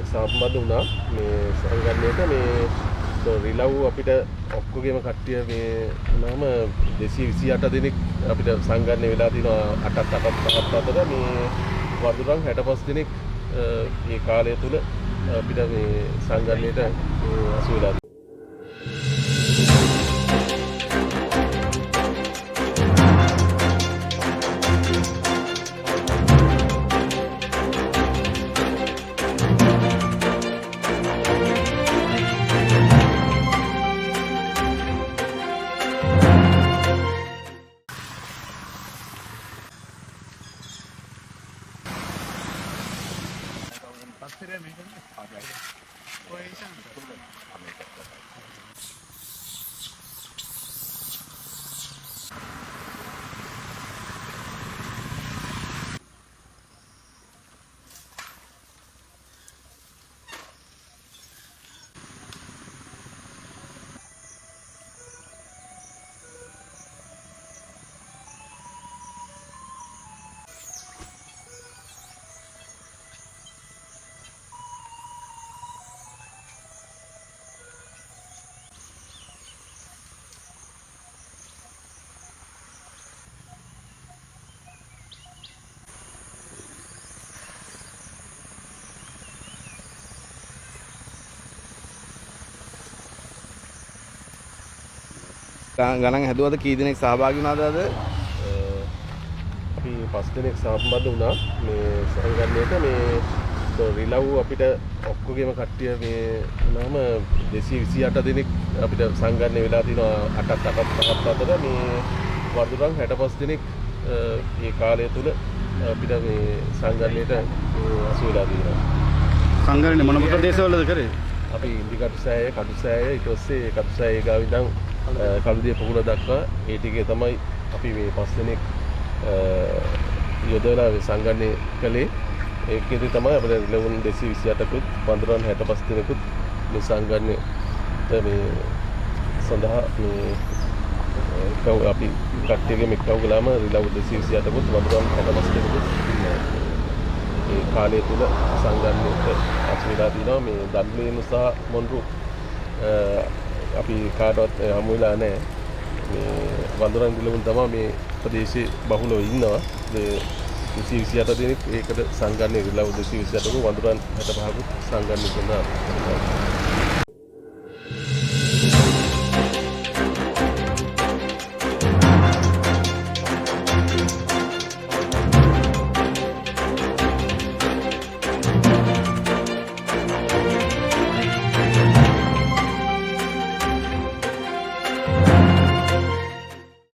සම්බන්ධ වුණා මේ සංගණනයට මේ රිලව් අපිට ඔක්කොගේම කට්ටිය මේ වුණාම 228 දෙනෙක් අපිට සංගණනය වෙලා තිනවා 8 අතර මේ වඳුරන් 65 දෙනෙක් මේ කාලය තුල අපිට මේ සංගණනයට අසු වෙලා ගණන් හැදුවද කී දෙනෙක් සහභාගී වුණාද අද? අපි 5 දෙනෙක් සම්බන්ධ වුණා මේ සංගණනයට මේ රිලව් අපිට ඔක්කොගේම කට්ටිය මේ වුණාම 228 දෙනෙක් අපිට සංගණනය වෙලා තිනවා 8 අතර මේ වඳුරන් 65 දෙනෙක් මේ කාලය තුල අපිට මේ සංගණනයට අසු වෙලා තියෙනවා. සංගණනය මොන ප්‍රදේශවලද කරේ? අපි ඉන්දිකටුසෑය, කටුසෑය, ඊට පස්සේ කටුසෑය ගාව ඉඳන් කළුදිය පොකුණ දක්වා ඒ ටිකේ තමයි අපි මේ 5 දෙනෙක් යොදවලා සංගණනය කළේ. ඒකෙදි තමයි අපිට රිලවුන් 228කුත් වඳුරන් 65 දෙනෙකුත් මේ සංගණනයට මේ සඳහා මේ අපි කට්ටියගේ එක්කව ගලාම රිලව් 228කුත් වඳුරන් 65 දෙනෙකුත් මේ කාලය තුල සංගණනයට අසු වෙලා තිනවා. මේ දල්වේනු සහ මොන්රු අපි කාටවත් හමු වෙලා නැහැ. මේ වඳුරන් දිලවුන් තමයි මේ ප්‍රදේශයේ බහුලව ඉන්නවා. මේ 228 දෙනෙක් ඒකට සංගණනය රිලව් 228 ක වඳුරන් 65 කුත් සංගණනය කරනවා.